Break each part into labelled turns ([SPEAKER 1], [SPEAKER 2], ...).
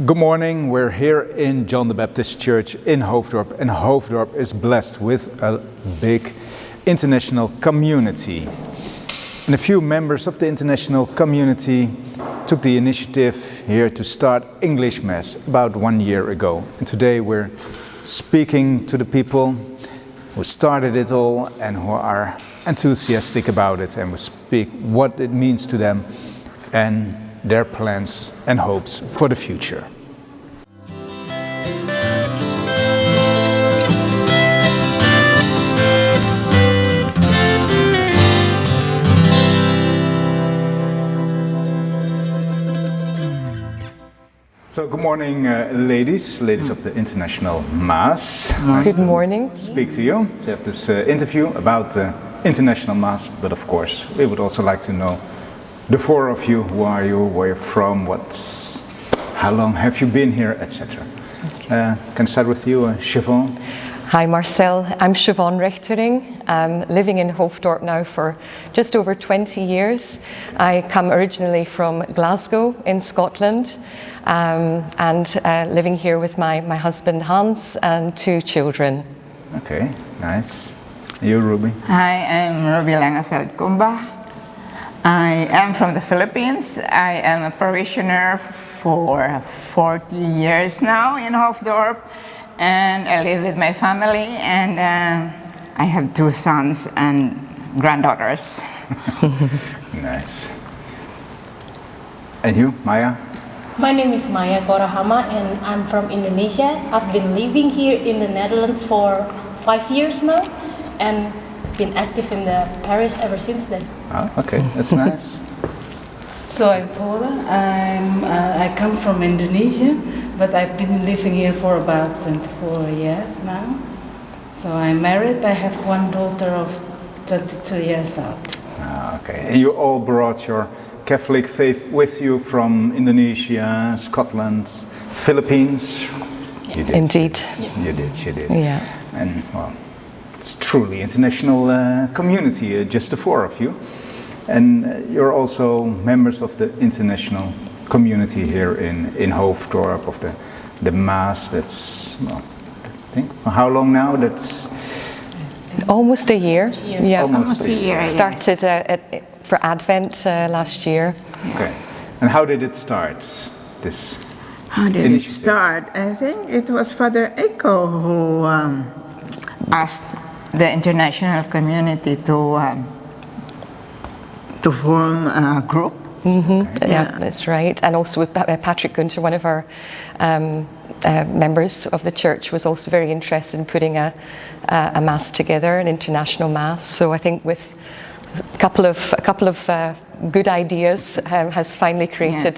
[SPEAKER 1] Good morning, we're here in John the Baptist Church in Hoofddorp, and Hoofddorp is blessed with a big international community. And a few members of the international community took the initiative here to start English Mass about 1 year ago. And today we're speaking to the people who started it all and who are enthusiastic about it, and we speak what it means to them and their plans and hopes for the future. So good morning, ladies of the International Mass.
[SPEAKER 2] Good morning.
[SPEAKER 1] Speak to you to have this interview about the International Mass, but of course we would also like to know the four of you. Who are you? Where you're from? How long have you been here, etc. Can I start with you, Siobhan?
[SPEAKER 2] Hi Marcel, I'm Siobhan Richtering. I'm living in Hoofddorp now for just over 20 years. I come originally from Glasgow in Scotland, and living here with my husband Hans and 2 children.
[SPEAKER 1] Okay, nice. You, Ruby?
[SPEAKER 3] Hi, I'm Ruby Langeveld-Kumba. I am from the Philippines. I am a parishioner for 40 years now in Hoofddorp, and I live with my family, and I have 2 sons and granddaughters.
[SPEAKER 1] Nice. And you, Maya?
[SPEAKER 4] My name is Maya Korahama and I'm from Indonesia. I've been living here in the Netherlands for 5 years now and been active in the parish ever since then.
[SPEAKER 1] Oh, okay, that's nice.
[SPEAKER 5] So I'm Paula. I come from Indonesia, but I've been living here for about 24 years now. So I'm married. I have 1 daughter of 22 years old.
[SPEAKER 1] Ah, okay. And you all brought your Catholic faith with you from Indonesia, Scotland, Philippines?
[SPEAKER 4] Yeah.
[SPEAKER 1] You did.
[SPEAKER 2] Indeed.
[SPEAKER 1] You did.
[SPEAKER 2] Yeah.
[SPEAKER 1] And well, it's truly international community, just the 4 of you. And you're also members of the international community here in Hoofddorp, of the Mass. That's, well, I think, for how long now? That's
[SPEAKER 2] Almost a year. Yeah.
[SPEAKER 1] almost
[SPEAKER 3] a year.
[SPEAKER 2] Started for Advent last year.
[SPEAKER 1] Okay. And how did it start?
[SPEAKER 3] How did
[SPEAKER 1] Initiative.
[SPEAKER 3] it start? I think it was Father Echo who asked the international community to form a group.
[SPEAKER 2] Mm-hmm.
[SPEAKER 1] Okay.
[SPEAKER 2] Yeah, that's right. And also with Patrick Gunter, one of our members of the church, was also very interested in putting a mass together, an international mass. So I think with a couple of good ideas has finally created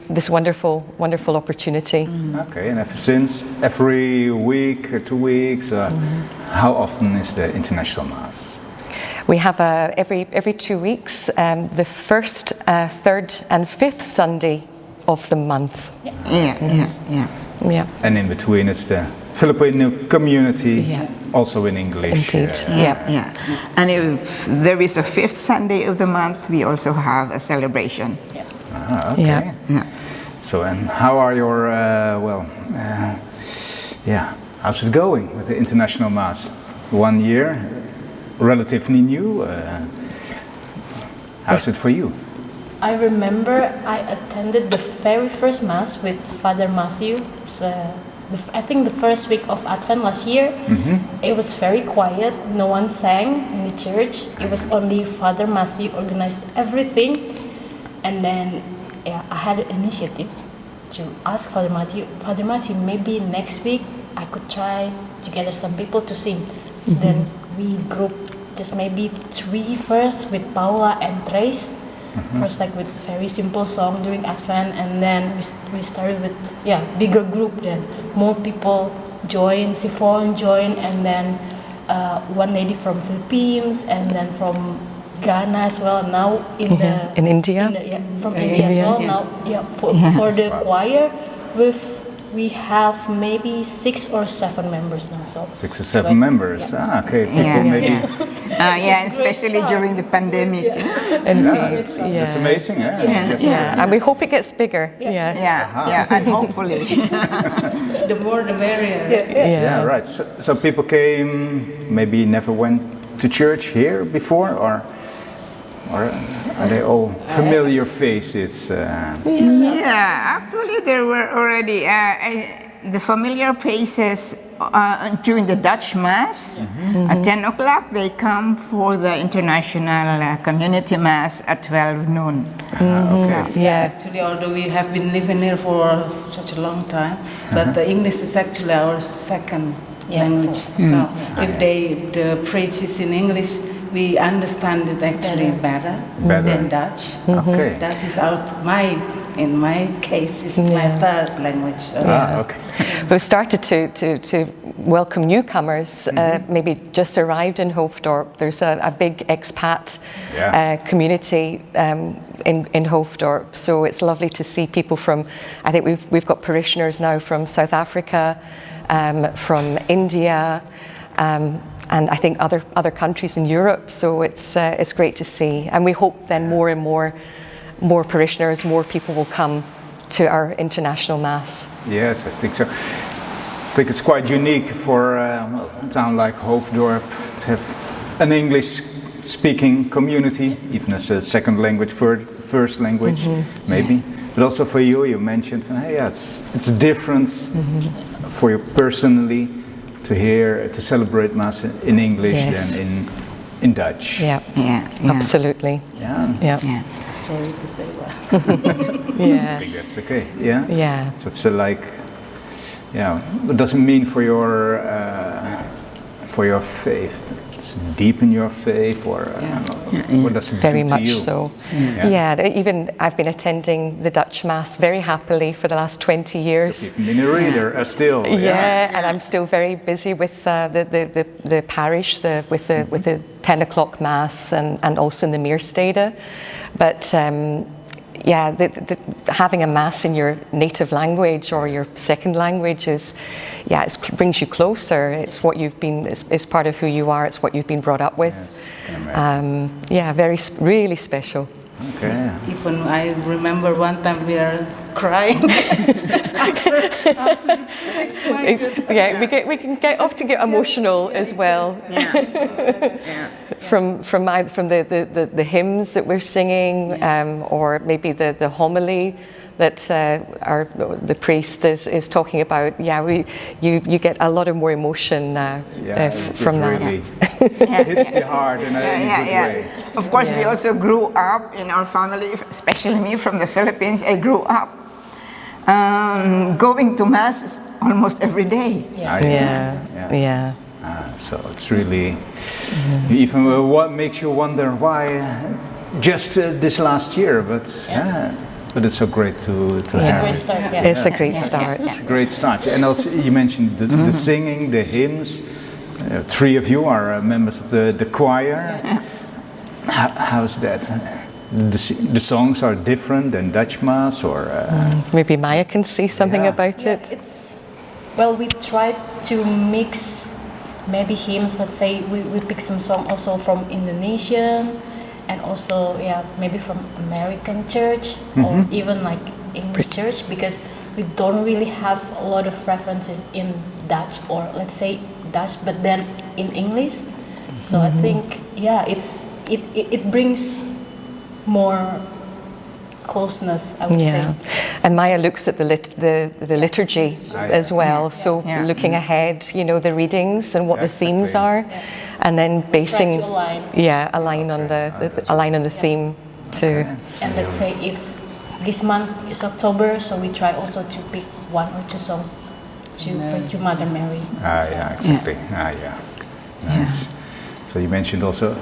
[SPEAKER 2] this wonderful opportunity.
[SPEAKER 1] Okay, and ever since, every week or 2 weeks, how often is the international Mass?
[SPEAKER 2] We have every 2 weeks, the first, 3rd and 5th Sunday of the month.
[SPEAKER 3] Yeah.
[SPEAKER 1] And in between it's the Philippine community, also in English.
[SPEAKER 2] Indeed.
[SPEAKER 3] Yeah. And if there is a 5th Sunday of the month, we also have a celebration.
[SPEAKER 1] Ah, okay.
[SPEAKER 2] Yeah.
[SPEAKER 1] So, and how are your, how's it going with the international Mass? 1 year, relatively new. How's it for you?
[SPEAKER 4] I remember I attended the very first Mass with Father Matthew. I think the first week of Advent last year.
[SPEAKER 1] Mm-hmm.
[SPEAKER 4] It was very quiet. No one sang in the church. It was only Father Matthew organized everything. And then I had an initiative to ask Father Matthew, maybe next week I could try to gather some people to sing. So then we grouped just maybe 3 first with Paula and Trace. First, like with very simple song during Advent, and then we started with bigger group. Then more people join, Sifon joined, and then one lady from Philippines, and then from Ghana as well. Now
[SPEAKER 2] in India.
[SPEAKER 4] From India as well. Now for the choir, we've we have maybe 6 or 7 members now. So
[SPEAKER 1] 6 or 7 members.
[SPEAKER 4] Yeah.
[SPEAKER 1] Ah, okay. People maybe.
[SPEAKER 3] Especially during the pandemic.
[SPEAKER 2] Indeed.
[SPEAKER 1] That's amazing. Yeah. Yes.
[SPEAKER 2] Yeah, and we hope it gets bigger. Yeah.
[SPEAKER 3] And hopefully.
[SPEAKER 5] The more the merrier.
[SPEAKER 1] Yeah, right. So people came, maybe never went to church here before, or are they all familiar faces?
[SPEAKER 3] Actually there were already the familiar faces during the Dutch Mass. At 10 o'clock they come for the international community Mass at 12 noon.
[SPEAKER 1] Okay.
[SPEAKER 2] Yeah.
[SPEAKER 5] Actually, although we have been living here for such a long time, but the English is actually our second language. So if the preach is in English, we understand it actually better than Dutch.
[SPEAKER 1] Okay.
[SPEAKER 5] That is in my case, is my third language.
[SPEAKER 1] Okay.
[SPEAKER 2] We've started to welcome newcomers, maybe just arrived in Hoofddorp. There's a big expat community in Hoofddorp, so it's lovely to see people from, I think we've got parishioners now from South Africa, from India, and I think other countries in Europe, so it's great to see. And we hope then more and more parishioners, more people will come to our international Mass.
[SPEAKER 1] Yes, I think so. I think it's quite unique for a town like Hoofddorp to have an English-speaking community, even as a second language, first language, maybe. But also for you, you mentioned, it's different for you personally to celebrate Mass in English than in Dutch.
[SPEAKER 2] Yeah. Absolutely.
[SPEAKER 1] Yeah.
[SPEAKER 5] Sorry to say that.
[SPEAKER 1] I think that's okay. Yeah. So it's what does it mean for your faith? It's deep in your faith, or what does it
[SPEAKER 2] very
[SPEAKER 1] do to
[SPEAKER 2] much
[SPEAKER 1] you?
[SPEAKER 2] so. Even I've been attending the Dutch Mass very happily for the last 20 years.
[SPEAKER 1] You've been a reader still.
[SPEAKER 2] And I'm still very busy with the parish, with the 10 o'clock Mass, and also in the Meerstede. But having a Mass in your native language or your second language it brings you closer. It's what you've been. It's part of who you are. It's what you've been brought up with.
[SPEAKER 1] Yes,
[SPEAKER 2] really special.
[SPEAKER 1] Okay.
[SPEAKER 5] Even I remember one time we are crying. It's quite good.
[SPEAKER 2] We can often get emotional as well. From the hymns that we're singing, or maybe the homily that the priest is talking about. You get a lot of more emotion from that.
[SPEAKER 1] Really hits the heart in a good way.
[SPEAKER 3] Of course, we also grew up in our family, especially me from the Philippines. I grew up going to Mass almost every day.
[SPEAKER 1] So it's really even what makes you wonder why just this last year, but it's so great to have.
[SPEAKER 4] Great start,
[SPEAKER 2] It's a great start.
[SPEAKER 1] It's a great start. And also you mentioned the singing, the hymns. 3 of you are members of the choir. How's that? The songs are different than Dutch Mass, or
[SPEAKER 2] maybe Maya can say something about it.
[SPEAKER 4] We tried to mix maybe hymns. Let's say we pick some song also from Indonesian, and also maybe from American church, or even like English church, because we don't really have a lot of references in Dutch, or let's say Dutch, but then in English. So I think it brings more closeness, I would say.
[SPEAKER 2] And Maya looks at the liturgy as well. So looking ahead, the readings and what the themes are, and then basing align on the theme too.
[SPEAKER 4] And let's say if this month is October, so we try also to pick 1 or 2 songs to pray to Mother Mary.
[SPEAKER 1] Exactly. Nice. So you mentioned also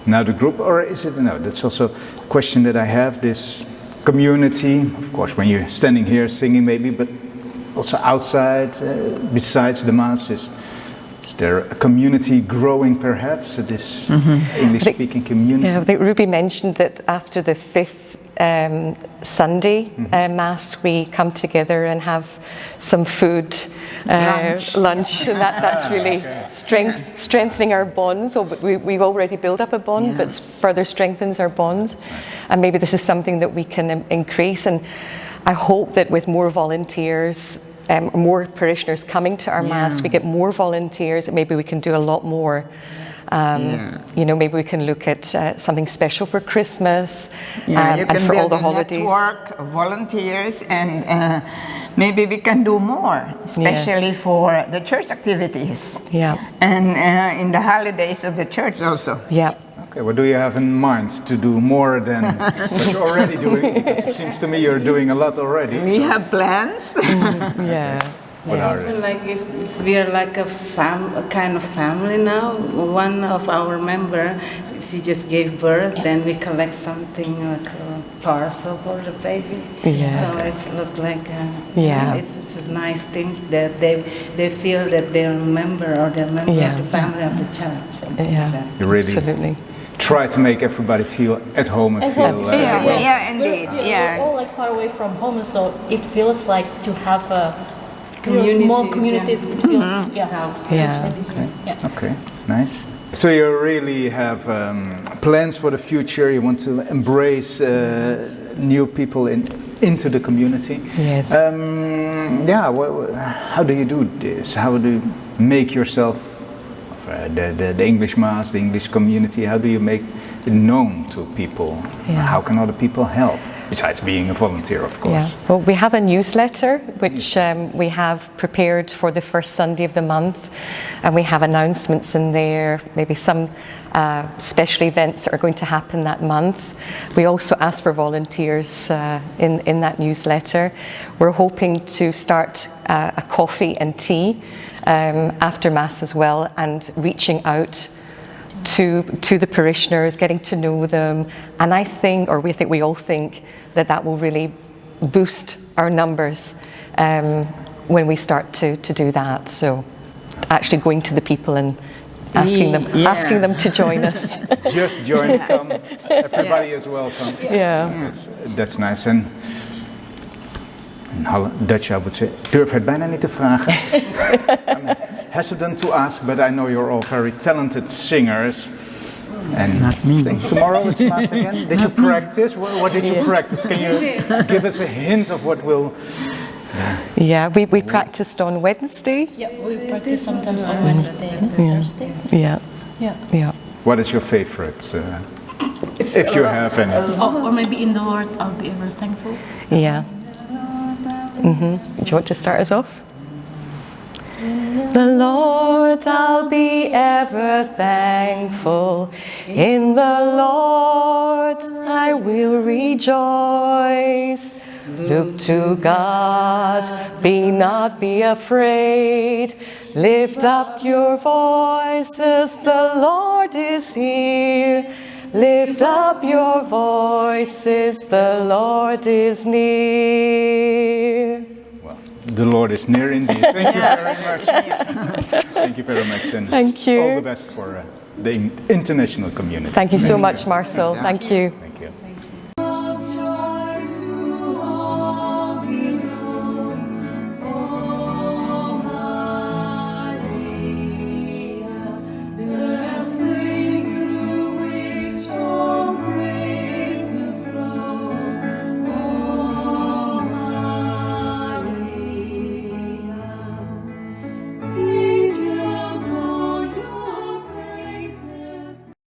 [SPEAKER 1] now the group, or is it no? That's also a question that I have. This community, of course, when you're standing here singing, maybe, but also outside, besides the Mass, is there a community growing, perhaps? This English-speaking community.
[SPEAKER 2] I think Ruby mentioned that after the 5th Sunday Mass, we come together and have some food, lunch, and that's really strengthening our bonds. So we've already built up a bond, but further strengthens our bonds. And maybe this is something that we can increase. And I hope that with more volunteers, more parishioners coming to our Mass, we get more volunteers, and maybe we can do a lot more. You know, maybe we can look at something special for Christmas and for all the holidays.
[SPEAKER 3] Network of volunteers, and maybe we can do more, especially for the church activities. And in the holidays of the church also.
[SPEAKER 1] Okay, what do you have in mind to do more than what you're already doing? Because it seems to me you're doing a lot already.
[SPEAKER 3] We have plans.
[SPEAKER 1] What are
[SPEAKER 5] I
[SPEAKER 1] they?
[SPEAKER 5] feel like if we are like a kind of family now. One of our member, she just gave birth. Then we collect something like a parcel for the baby. So it's look like it's nice things that they feel that they're a member or they're a member of the family of the church.
[SPEAKER 1] You really
[SPEAKER 2] absolutely
[SPEAKER 1] try to make everybody feel at home and feel.
[SPEAKER 3] Indeed.
[SPEAKER 4] We're all like far away from home, so it feels like to have a small community. It feels,
[SPEAKER 1] Okay, nice. So you really have plans for the future. You want to embrace new people into the community. How do you do this? How do you make yourself the English Mass, the English community? How do you make it known to people? How can other people help? Besides being a volunteer, of course.
[SPEAKER 2] Well, we have a newsletter which we have prepared for the first Sunday of the month, and we have announcements in there, maybe some special events that are going to happen that month. We also ask for volunteers in that newsletter. We're hoping to start a coffee and tea after Mass as well, and reaching out to the parishioners, getting to know them, and we all think that will really boost our numbers when we start to do that. So actually going to the people and asking them to join us.
[SPEAKER 1] Just join, come. Everybody is welcome. That's nice. And in Dutch I would say, durf het bijna niet te vragen. I'm hesitant to ask, but I know you're all very talented singers. And
[SPEAKER 6] Not me.
[SPEAKER 1] I think tomorrow is Mass again. Did you practice? What did you practice? Can you give us a hint of what will...
[SPEAKER 2] We practiced on Wednesday.
[SPEAKER 4] We practice sometimes on Wednesday and Thursday.
[SPEAKER 1] What is your favorite? If you have any.
[SPEAKER 4] Or maybe in the Lord, I'll be ever thankful.
[SPEAKER 2] Do you want to start us off? The Lord, I'll be ever thankful. In the Lord, I will rejoice. Look to God, be afraid. Lift up your voices, the Lord is here. Lift up your voices, the Lord is near.
[SPEAKER 1] Well, the Lord is near indeed. Thank you very much. Thank you very much. And
[SPEAKER 2] thank you.
[SPEAKER 1] All the best for the international community.
[SPEAKER 2] Thank you so much, Marcel. Thank you.
[SPEAKER 1] Thank you.